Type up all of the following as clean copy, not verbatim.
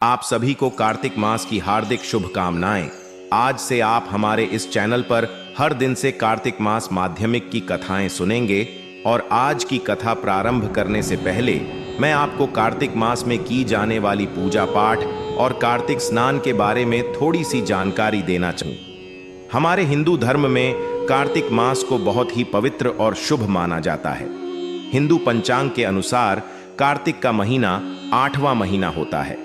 आप सभी को कार्तिक मास की हार्दिक शुभकामनाएं। आज से आप हमारे इस चैनल पर हर दिन से कार्तिक मास माध्यमिक की कथाएं सुनेंगे और आज की कथा प्रारंभ करने से पहले मैं आपको कार्तिक मास में की जाने वाली पूजा पाठ और कार्तिक स्नान के बारे में थोड़ी सी जानकारी देना चाहूँ। हमारे हिंदू धर्म में कार्तिक मास को बहुत ही पवित्र और शुभ माना जाता है। हिंदू पंचांग के अनुसार कार्तिक का महीना 8वां महीना होता है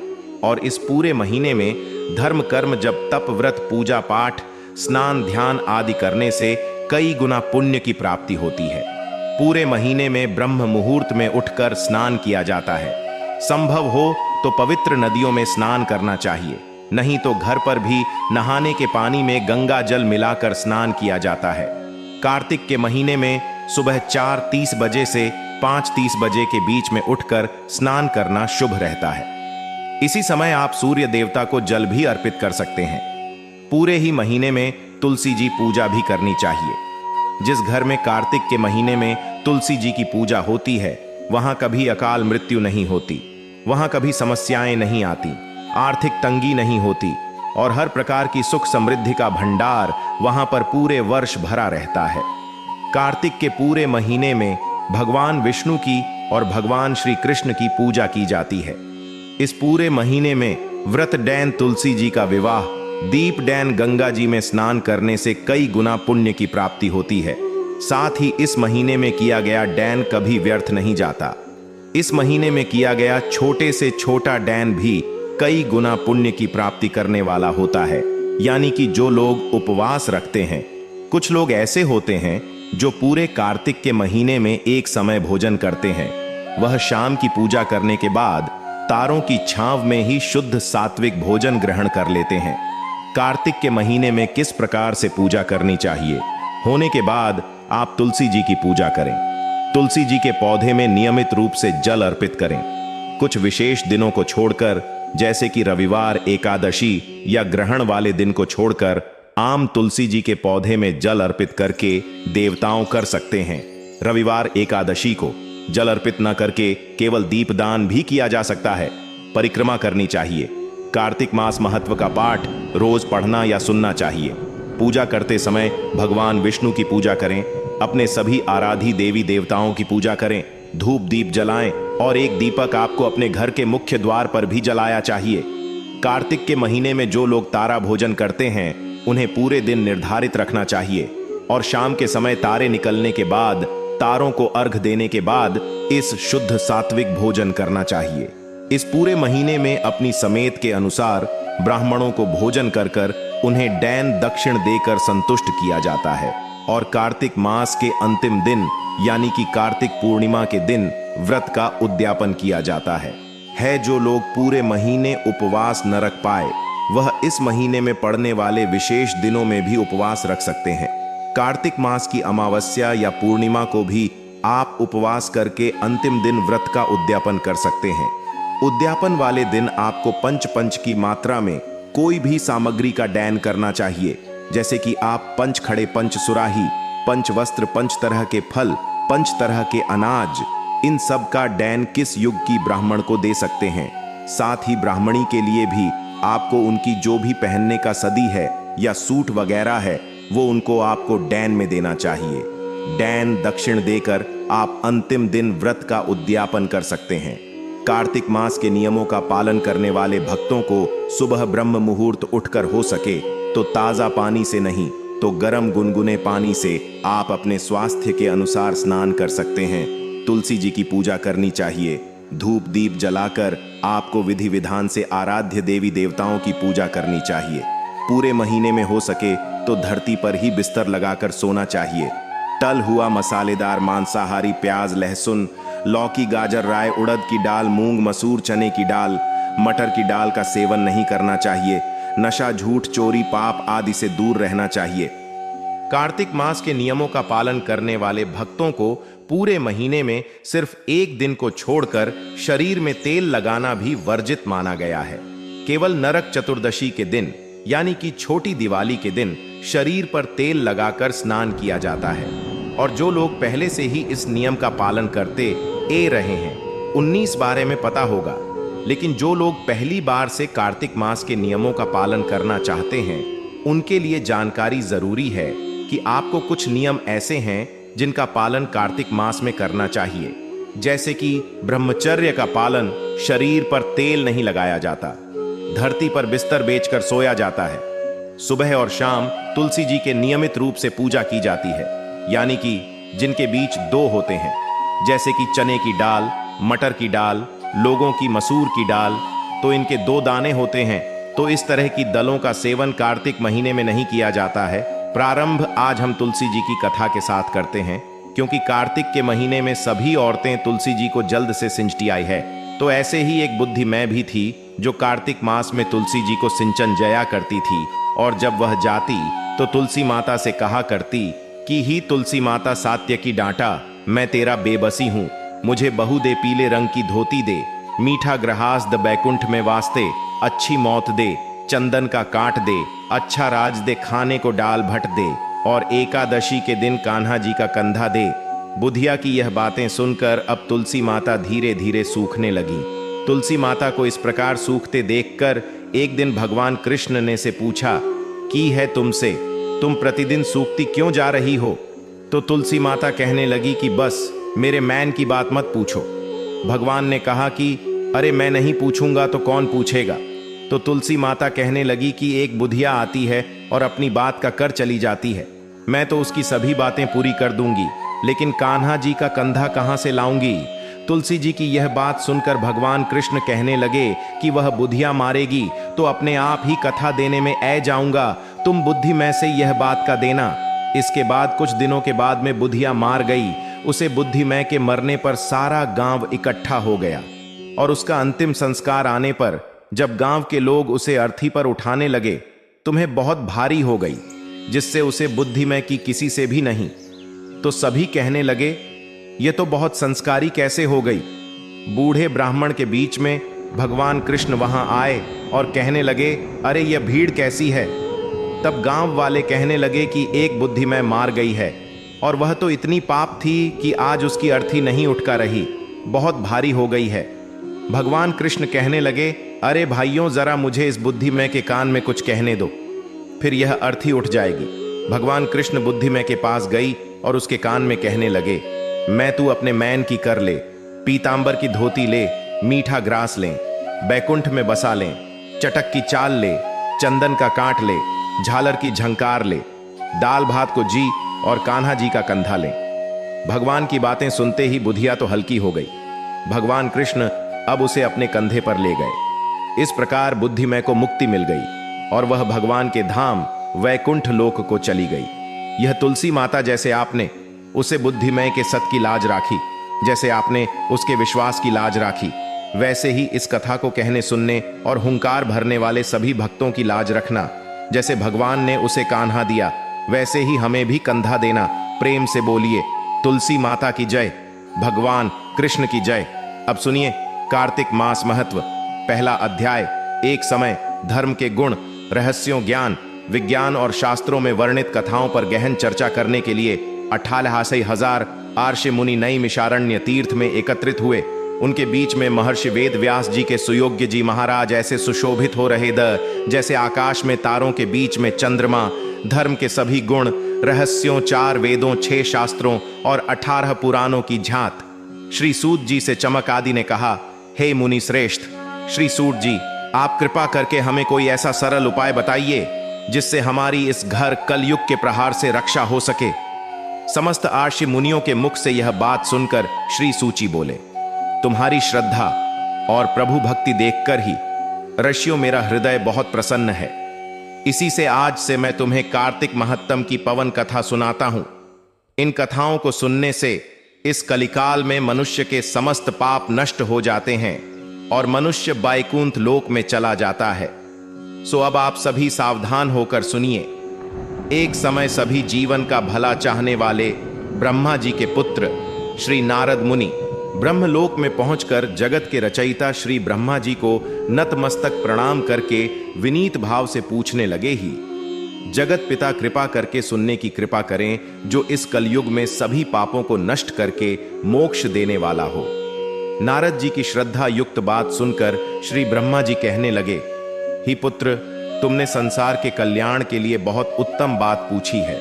और इस पूरे महीने में धर्म कर्म जप तप व्रत पूजा पाठ स्नान ध्यान आदि करने से कई गुना पुण्य की प्राप्ति होती है। पूरे महीने में ब्रह्म मुहूर्त में उठकर स्नान किया जाता है। संभव हो तो पवित्र नदियों में स्नान करना चाहिए, नहीं तो घर पर भी नहाने के पानी में गंगा जल मिलाकर स्नान किया जाता है। कार्तिक के महीने में सुबह 4:30 बजे से 5:30 बजे के बीच में उठकर स्नान करना शुभ रहता है। इसी समय आप सूर्य देवता को जल भी अर्पित कर सकते हैं। पूरे ही महीने में तुलसी जी पूजा भी करनी चाहिए। जिस घर में कार्तिक के महीने में तुलसी जी की पूजा होती है वहां कभी अकाल मृत्यु नहीं होती, वहां कभी समस्याएं नहीं आती, आर्थिक तंगी नहीं होती और हर प्रकार की सुख समृद्धि का भंडार वहां पर पूरे वर्ष भरा रहता है। कार्तिक के पूरे महीने में भगवान विष्णु की और भगवान श्री कृष्ण की पूजा की जाती है। इस पूरे महीने में व्रत डैन तुलसी जी का विवाह, दीप डैन गंगा जी में स्नान करने से कई गुना पुण्य की प्राप्ति होती है। साथ ही इस महीने में किया गया डैन कभी व्यर्थ नहीं जाता। इस महीने में किया गया छोटे से छोटा डैन भी कई गुना पुण्य की प्राप्ति करने वाला होता है। यानी कि जो लोग उपवास रखते हैं, कुछ लोग ऐसे होते हैं जो पूरे कार्तिक के महीने में एक समय भोजन करते हैं। वह शाम की पूजा करने के बाद तारों की छांव में ही शुद्ध सात्विक भोजन ग्रहण कर लेते हैं। कार्तिक के महीने में किस प्रकार से पूजा करनी चाहिए? होने के बाद आप तुलसी जी की पूजा करें। तुलसी जी के पौधे में नियमित रूप से जल अर्पित करें। कुछ विशेष दिनों को छोड़कर, जैसे कि रविवार, एकादशी या ग्रहण वाले दिन को छोड़कर आम तुलसी जी के पौधे में जल अर्पित करके देवताओं कर सकते हैं। रविवार एकादशी को जल अर्पित न करके केवल दीपदान भी किया जा सकता है। परिक्रमा करनी चाहिए। कार्तिक मास महत्व का पाठ रोज पढ़ना या सुनना चाहिए। पूजा करते समय भगवान विष्णु की पूजा करें। अपने सभी आराधी देवी देवताओं की पूजा करें। धूप दीप जलाएं और एक दीपक आपको अपने घर के मुख्य द्वार पर भी जलाया चाहिए। कार्तिक के महीने में जो लोग तारा भोजन करते हैं उन्हें पूरे दिन निर्धारित रखना चाहिए और शाम के समय तारे निकलने के बाद, तारों को अर्घ देने के बाद इस शुद्ध सात्विक भोजन करना चाहिए। इस पूरे महीने में अपनी समेत के अनुसार ब्राह्मणों को भोजन कर कर उन्हें डैन दक्षिण देकर संतुष्ट किया जाता है और कार्तिक मास के अंतिम दिन यानी कि कार्तिक पूर्णिमा के दिन व्रत का उद्यापन किया जाता है। जो लोग पूरे महीने उपवास न रख पाए वह इस महीने में पड़ने वाले विशेष दिनों में भी उपवास रख सकते हैं। कार्तिक मास की अमावस्या या पूर्णिमा को भी आप उपवास करके अंतिम दिन व्रत का उद्यापन कर सकते हैं। उद्यापन वाले दिन आपको पंच की मात्रा में कोई भी सामग्री का डैन करना चाहिए, जैसे कि आप पंच खड़े, पंच सुराही, पंच वस्त्र, पंच तरह के फल, पंच तरह के अनाज, इन सब का डैन किस युग की ब्राह्मण को दे सकते हैं। साथ ही ब्राह्मणी के लिए भी आपको उनकी जो भी पहनने का सदी है या सूट वगैरह है वो उनको आपको डैन में देना चाहिए। डैन दक्षिण देकर आप अंतिम दिन व्रत का उद्यापन कर सकते हैं। कार्तिक मास के नियमों का पालन करने वाले भक्तों को सुबह ब्रह्म मुहूर्त उठकर हो सके तो ताजा पानी से नहीं तो गर्म गुनगुने पानी से आप अपने स्वास्थ्य के अनुसार स्नान कर सकते हैं। तुलसी जी की पूजा करनी चाहिए। धूप दीप जलाकर आपको विधि विधान से आराध्य देवी देवताओं की पूजा करनी चाहिए। पूरे महीने में हो सके तो धरती पर ही बिस्तर लगाकर सोना चाहिए। तल हुआ मसालेदार मांसाहारी प्याज, लहसुन, लौकी, गाजर, राय, उड़द की दाल, मूंग, मसूर, चने की दाल, मटर की दाल का सेवन नहीं करना चाहिए। नशा, झूठ, चोरी, पाप आदि से दूर रहना चाहिए। कार्तिक मास के नियमों का पालन करने वाले भक्तों को पूरे महीने में सिर्फ एक दिन को छोड़कर शरीर में तेल लगाना भी वर्जित माना गया है। केवल नरक चतुर्दशी के दिन यानी कि छोटी दिवाली के दिन शरीर पर तेल लगाकर स्नान किया जाता है और जो लोग पहले से ही इस नियम का पालन करते रहे हैं 19 बारे में पता होगा लेकिन जो लोग पहली बार से कार्तिक मास के नियमों का पालन करना चाहते हैं उनके लिए जानकारी जरूरी है कि आपको कुछ नियम ऐसे हैं जिनका पालन कार्तिक मास में करना चाहिए। जैसे कि ब्रह्मचर्य का पालन, शरीर पर तेल नहीं लगाया जाता, धरती पर बिस्तर बेचकर सोया जाता है, सुबह और शाम तुलसी जी के नियमित रूप से पूजा की जाती है, यानी कि जिनके बीच 2 होते हैं, जैसे कि चने की दाल, मटर की दाल, लोगों की मसूर की दाल, तो इनके 2 दाने होते हैं। तो इस तरह की दलों का सेवन कार्तिक महीने में नहीं किया जाता है। प्रारंभ आज हम तुलसी जी की कथा के साथ करते हैं, क्योंकि कार्तिक के महीने में सभी औरतें तुलसी जी को जल्द से सिंचती आई है। तो ऐसे ही एक बुद्धि मैं भी थी जो कार्तिक मास में तुलसी जी को सिंचन जया करती थी, और जब वह जाती तो तुलसी माता से कहा करती कि ही तुलसी माता सात्य की डांटा, मैं तेरा बेबसी हूँ, मुझे बहू दे, पीले रंग की धोती दे, मीठा ग्रहास द बैकुंठ में वास्ते, अच्छी मौत दे, चंदन का काट दे, अच्छा राज दे, खाने को डाल भट दे, और एकादशी के दिन कान्हा जी का कंधा दे। बुधिया की यह बातें सुनकर अब तुलसी माता धीरे धीरे सूखने लगी। तुलसी माता को इस प्रकार सूखते देखकर एक दिन भगवान कृष्ण ने से पूछा, की है तुमसे, तुम प्रतिदिन सूखती क्यों जा रही हो? तो तुलसी माता कहने लगी कि बस मेरे मैन की बात मत पूछो। भगवान ने कहा कि अरे मैं नहीं पूछूंगा तो कौन पूछेगा? तो तुलसी माता कहने लगी कि एक बुधिया आती है और अपनी बात का कर चली जाती है, मैं तो उसकी सभी बातें पूरी कर दूंगी, लेकिन कान्हा जी का कंधा कहां से लाऊंगी? तुलसी जी की यह बात सुनकर भगवान कृष्ण कहने लगे कि वह बुधिया मारेगी तो अपने आप ही कथा देने में ऐ जाऊंगा, तुम बुद्धि में से यह बात का देना। इसके बाद कुछ दिनों के बाद में बुधिया मार गई। उसे बुद्धि में के मरने पर सारा गांव इकट्ठा हो गया, और उसका अंतिम संस्कार आने पर जब गांव के लोग उसे अर्थी पर उठाने लगे, तुम्हें बहुत भारी हो गई, जिससे उसे बुद्धि में की किसी से भी नहीं। तो सभी कहने लगे, ये तो बहुत संस्कारी कैसे हो गई? बूढ़े ब्राह्मण के बीच में भगवान कृष्ण वहां आए और कहने लगे, अरे यह भीड़ कैसी है? तब गांव वाले कहने लगे कि एक बुद्धि में मार गई है, और वह तो इतनी पाप थी कि आज उसकी अर्थी नहीं उठका रही, बहुत भारी हो गई है। भगवान कृष्ण कहने लगे, अरे भाइयों, जरा मुझे इस बुद्धि में के कान में कुछ कहने दो, फिर यह अर्थी उठ जाएगी। भगवान कृष्ण बुद्धि में के पास गई और उसके कान में कहने लगे, मैं तू अपने मैन की कर ले, पीतांबर की धोती ले, मीठा ग्रास लें, बैकुंठ में बसा लें, चटक की चाल ले, चंदन का काट ले, झालर की झंकार ले, दाल भात को जी और कान्हा जी का कंधा लें। भगवान की बातें सुनते ही बुधिया तो हल्की हो गई। भगवान कृष्ण अब उसे अपने कंधे पर ले गए। इस प्रकार बुद्धिमय को मुक्ति मिल गई और वह भगवान के धाम वैकुंठ लोक को चली गई। यह तुलसी माता जैसे आपने उसे बुद्धिमय के सत की लाज राखी, जैसे आपने उसके विश्वास की लाज राखी, वैसे ही इस कथा को कहने सुनने और हुंकार भरने वाले सभी भक्तों की लाज रखना। जैसे भगवान ने उसे कान्हा दिया, वैसे ही हमें भी कंधा देना। प्रेम से बोलिए, तुलसी माता की जय, भगवान कृष्ण की जय। अब सुनिए कार्तिक मास महत्व। पहला अध्याय। एक समय धर्म के गुण, रहस्यों, ज्ञान, विज्ञान और शास्त्रों में वर्णित कथाओं पर गहन चर्चा करने के लिए 88,000 आर्षि मुनि नैमिषारण्य तीर्थ में एकत्रित हुए। उनके बीच में महर्षि वेद व्यास जी के सुयोग्य जी महाराज ऐसे सुशोभित हो रहे जैसे आकाश में तारों के बीच में चंद्रमा। धर्म के सभी गुण, रहस्यों, 4 वेदों, 6 शास्त्रों और 18 पुराणों की झांत। श्री सूत जी से चमक आदि ने कहा, हे मुनि श्रेष्ठ, श्री सूत जी, आप कृपा करके हमें कोई ऐसा सरल उपाय बताइए जिससे हमारी इस घर कलयुग के प्रहार से रक्षा हो सके। समस्त आर्षि मुनियों के मुख से यह बात सुनकर श्री सूची बोले, तुम्हारी श्रद्धा और प्रभु भक्ति देखकर ही ऋषियों मेरा हृदय बहुत प्रसन्न है। इसी से आज से मैं तुम्हें कार्तिक महत्तम की पवन कथा सुनाता हूं। इन कथाओं को सुनने से इस कलिकाल में मनुष्य के समस्त पाप नष्ट हो जाते हैं और मनुष्य बैकुंठ लोक में चला जाता है। सो अब आप सभी सावधान होकर सुनिए। एक समय सभी जीवन का भला चाहने वाले ब्रह्मा जी के पुत्र श्री नारद मुनि ब्रह्मलोक में पहुंचकर जगत के रचयिता श्री ब्रह्मा जी को नतमस्तक प्रणाम करके विनीत भाव से पूछने लगे, ही जगत पिता कृपा करके सुनने की कृपा करें, जो इस कलयुग में सभी पापों को नष्ट करके मोक्ष देने वाला हो। नारद जी की श्रद्धा युक्त बात सुनकर श्री ब्रह्मा जी कहने लगे, ही पुत्र, तुमने संसार के कल्याण के लिए बहुत उत्तम बात पूछी है।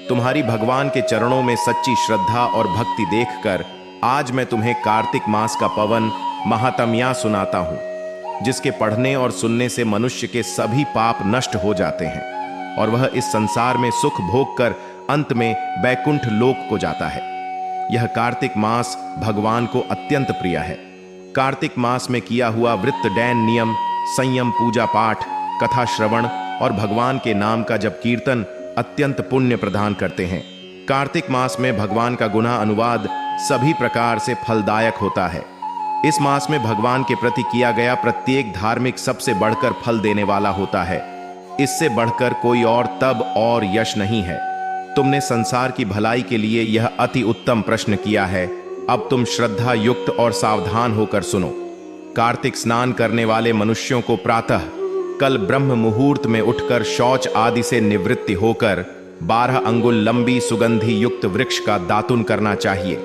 तुम्हारी भगवान के चरणों में सच्ची श्रद्धा और भक्ति देखकर आज मैं तुम्हें कार्तिक मास का पवन महात्म्य सुनाता हूं, जिसके पढ़ने और सुनने से मनुष्य के सभी पाप नष्ट हो जाते हैं और वह इस संसार में सुख भोग कर अंत में बैकुंठ लोक को जाता है। यह कार्तिक मास भगवान को अत्यंत प्रिय है। कार्तिक मास में किया हुआ व्रत, डैन नियम, संयम, पूजा पाठ, कथा श्रवण और भगवान के नाम का जप कीर्तन अत्यंत पुण्य प्रदान करते हैं। कार्तिक मास में भगवान का गुना अनुवाद सभी प्रकार से फलदायक होता है। इस मास में भगवान के प्रति किया गया प्रत्येक धार्मिक सबसे बढ़कर फल देने वाला होता है। इससे बढ़कर कोई और तप और यश नहीं है। तुमने संसार की भलाई के लिए यह अति उत्तम प्रश्न किया है। अब तुम श्रद्धा युक्त और सावधान होकर सुनो। कार्तिक स्नान करने वाले मनुष्यों को प्रातः कल ब्रह्म मुहूर्त में उठकर शौच आदि से निवृत्ति होकर 12 अंगुल लंबी सुगंधि युक्त वृक्ष का दातुन करना चाहिए।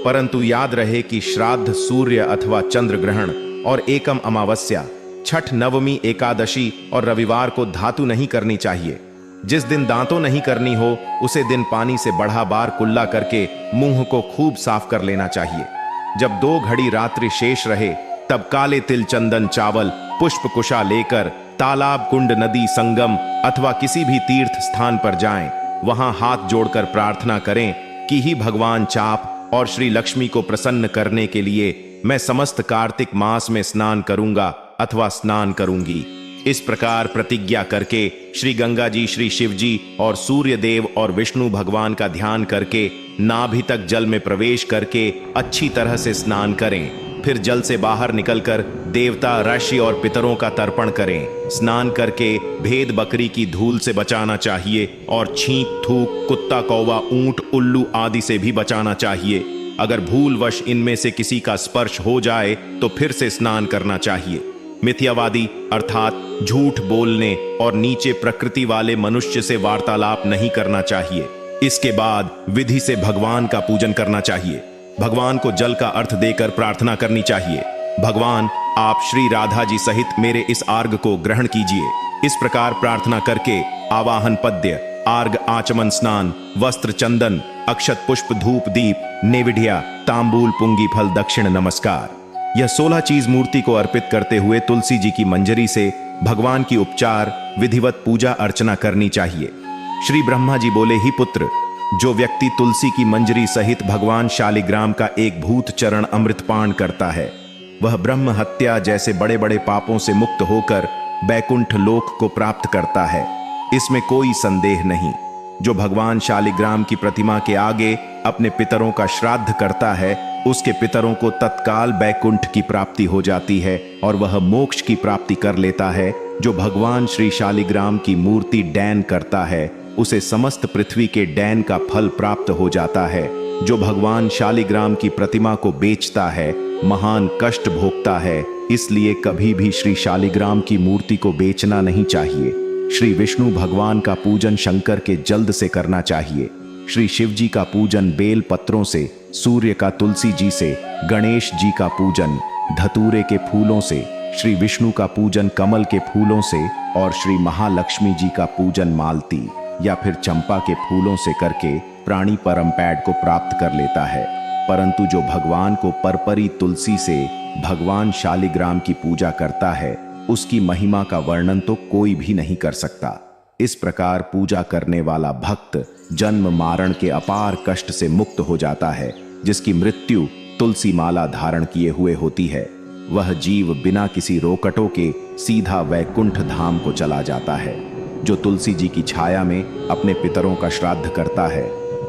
परंतु याद रहे कि श्राद्ध, सूर्य अथवा चंद्र ग्रहण और एकम अमावस्या, छठ, नवमी, एकादशी और रविवार को धातु नहीं करनी चाहिए। जिस दिन दांतों नहीं करनी हो उसे दिन पानी से बढ़ा बार कुल्ला करके मुंह को खूब साफ कर लेना चाहिए। जब 2 घड़ी रात्रि शेष रहे तब काले तिल, चंदन, चावल, पुष्प कुशा लेकर तालाब, कुंड, नदी, संगम अथवा किसी भी तीर्थ स्थान पर जाएं। वहां हाथ जोड़कर प्रार्थना करें कि ही भगवान चाप और श्री लक्ष्मी को प्रसन्न करने के लिए मैं समस्त कार्तिक मास में स्नान करूंगा अथवा स्नान करूंगी। इस प्रकार प्रतिज्ञा करके श्री गंगा जी, श्री शिव जी और सूर्य देव और विष्णु भगवान का ध्यान करके नाभि तक जल में प्रवेश करके अच्छी तरह से स्नान करें। फिर जल से बाहर निकलकर देवता, ऋषि और पितरों का तर्पण करें। स्नान करके भेद बकरी की धूल से बचाना चाहिए और छींक, थूक, कुत्ता, कौवा, ऊंट, उल्लू आदि से भी बचाना चाहिए। अगर भूलवश इनमें से किसी का स्पर्श हो जाए तो फिर से स्नान करना चाहिए। मिथ्यावादी अर्थात झूठ बोलने और नीचे प्रकृति वाले मनुष्य से वार्तालाप नहीं करना चाहिए। इसके बाद विधि से भगवान का पूजन करना चाहिए। भगवान को जल का अर्थ देकर प्रार्थना करनी चाहिए, भगवान आप श्री राधा जी सहित मेरे इस आर्घ को ग्रहण कीजिए। इस प्रकार प्रार्थना करके आवाहन, पद्य, आर्घ, आचमन, स्नान, वस्त्र, चंदन, अक्षत, पुष्प, धूप, दीप, नेविढ़िया, तांबूल, पुंगी फल, दक्षिण, नमस्कार, यह 16 चीज मूर्ति को अर्पित करते हुए तुलसी जी की मंजरी से भगवान की उपचार विधिवत पूजा अर्चना करनी चाहिए। श्री ब्रह्मा जी बोले, ही पुत्र, जो व्यक्ति तुलसी की मंजरी सहित भगवान शालिग्राम का एक भूत चरण अमृतपान करता है वह ब्रह्म हत्या जैसे बड़े बड़े पापों से मुक्त होकर बैकुंठ लोक को प्राप्त करता है। इसमें कोई संदेह नहीं। जो भगवान शालिग्राम की प्रतिमा के आगे अपने पितरों का श्राद्ध करता है उसके पितरों को तत्काल बैकुंठ की प्राप्ति हो जाती है और वह मोक्ष की प्राप्ति कर लेता है। जो भगवान श्री शालिग्राम की मूर्ति डैन करता है उसे समस्त पृथ्वी के डैन का फल प्राप्त हो जाता है। जो भगवान शालिग्राम की प्रतिमा को बेचता है महान कष्ट भोगता है। इसलिए कभी भी श्री शालिग्राम की मूर्ति को बेचना नहीं चाहिए। श्री विष्णु भगवान का पूजन शंकर के जल्द से करना चाहिए। श्री शिव जी का पूजन बेल पत्रों से, सूर्य का तुलसी जी से, गणेश जी का पूजन धतूरे के फूलों से, श्री विष्णु का पूजन कमल के फूलों से और श्री महालक्ष्मी जी का पूजन मालती या फिर चंपा के फूलों से करके प्राणी परमपैड को प्राप्त कर लेता है। परंतु जो भगवान को परपरी तुलसी से भगवान शालिग्राम की पूजा करता है उसकी महिमा का वर्णन तो कोई भी नहीं कर सकता। इस प्रकार पूजा करने वाला भक्त जन्म मारण के अपार कष्ट से मुक्त हो जाता है। जिसकी मृत्यु तुलसी माला धारण किए हुए होती है वह जीव बिना किसी रोकटों के सीधा वैकुंठ धाम को चला जाता है। जो तुलसी जी की छाया में अपने पितरों का श्राद्ध करता है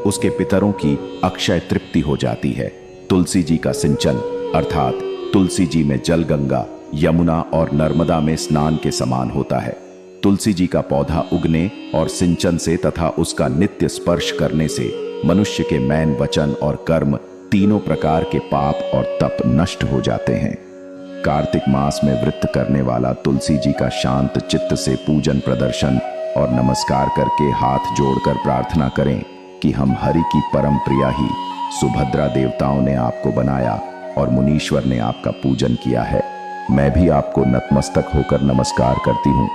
उसके पितरों की अक्षय तृप्ति हो जाती है। तुलसी जी का सिंचन अर्थात तुलसी जी में जल गंगा, यमुना और नर्मदा में स्नान के समान होता है। तुलसी जी का पौधा उगने और सिंचन से तथा उसका नित्य स्पर्श करने से मनुष्य के मैन, वचन और कर्म तीनों प्रकार के पाप और तप नष्ट हो जाते हैं। कार्तिक मास में व्रत करने वाला तुलसी जी का शांत चित्त से पूजन, प्रदर्शन और नमस्कार करके हाथ जोड़कर प्रार्थना करें कि हम हरि की परम प्रिया ही सुभद्रा देवताओं ने आपको बनाया और मुनीश्वर ने आपका पूजन किया है। मैं भी आपको नतमस्तक होकर नमस्कार करती हूँ।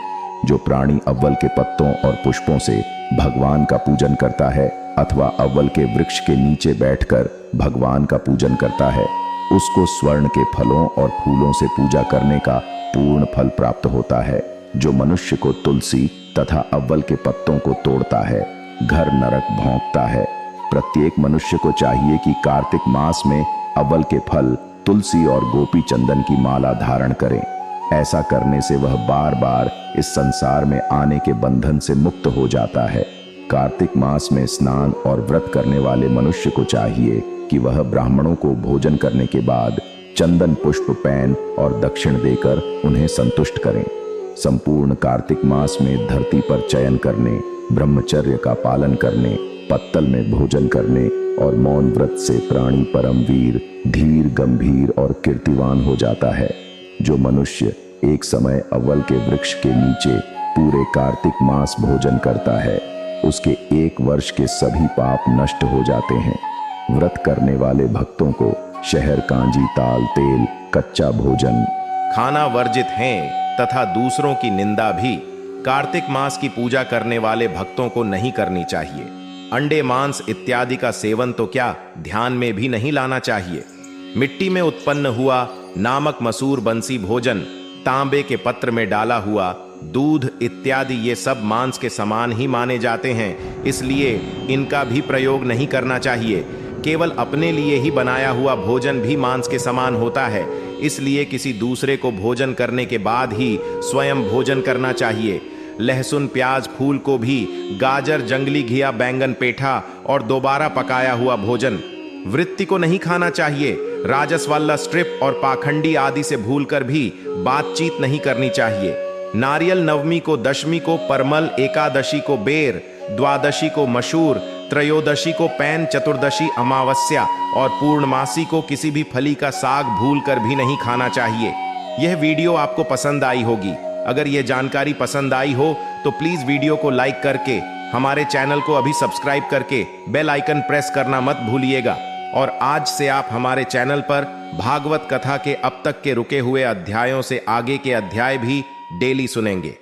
जो प्राणी अव्वल के पत्तों और पुष्पों से भगवान का पूजन करता है अथवा अव्वल के वृक्ष के नीचे बैठकर भगवान का पूजन करता है, उसको स्वर्ण के फलों और फूलों से पूजा करने का पूर्ण फल प्राप्त होता है। जो मनुष्य को तुलसी तथा अव्वल के पत्तों को तोड़ता है, घर नरक भौंकता है। प्रत्येक मनुष्य को चाहिए कि कार्तिक मास में अव्वल के फल, तुलसी और गोपी चंदन की माला धारण करें। ऐसा करने से वह बार बार इस संसार में आने के बंधन से मुक्त हो जाता है। कार्तिक मास में स्नान और व्रत करने वाले मनुष्य को चाहिए कि वह ब्राह्मणों को भोजन करने के बाद चंदन पुष्प पैन और दक्षिण देकर उन्हें संतुष्ट करें। संपूर्ण कार्तिक मास में धरती पर चयन करने, ब्रह्मचर्य का पालन करने, पत्तल में भोजन करने और मौन व्रत से प्राणी परमवीर, धीर, गंभीर और कीर्तिवान हो जाता है। जो मनुष्य एक समय अव्वल के वृक्ष के नीचे पूरे कार्तिक मास भोजन करता है, उसके 1 वर्ष के सभी पाप नष्ट हो जाते हैं। व्रत करने वाले भक्तों को शहर, कांजी, ताल, तेल, कच्चा भोजन खाना वर्जित हैं तथा दूसरों की निंदा भी कार्तिक मास की पूजा करने वाले भक्तों को नहीं करनी चाहिए। अंडे, मांस इत्यादि का सेवन तो क्या ध्यान में भी नहीं लाना चाहिए। मिट्टी में उत्पन्न हुआ नामक, मसूर, बंसी भोजन, तांबे के पत्र में डाला हुआ दूध इत्यादि ये सब मांस के समान ही माने जाते हैं, इसलिए इनका भी प्रयोग नहीं करना चाहिए। केवल अपने लिए ही बनाया हुआ भोजन भी मांस के समान होता है, इसलिए किसी दूसरे को भोजन करने के बाद ही स्वयं भोजन करना चाहिए। लहसुन, प्याज, फूल को भी गाजर, जंगली घिया, बैंगन, पेठा और दोबारा पकाया हुआ भोजन वृत्ति को नहीं खाना चाहिए। राजस वाला स्ट्रिप और पाखंडी आदि से भूलकर भी बातचीत नहीं करनी चाहिए। नारियल नवमी को, दशमी को परमल, एकादशी को बेर, द्वादशी को मशूर, त्रयोदशी को पैन, चतुर्दशी अमावस्या और पूर्णमासी को किसी भी फली का साग भूलकर भी नहीं खाना चाहिए। यह वीडियो आपको पसंद आई होगी। अगर यह जानकारी पसंद आई हो तो प्लीज वीडियो को लाइक करके हमारे चैनल को अभी सब्सक्राइब करके बेल आइकन प्रेस करना मत भूलिएगा। और आज से आप हमारे चैनल पर भागवत कथा के अब तक के रुके हुए अध्यायों से आगे के अध्याय भी डेली सुनेंगे।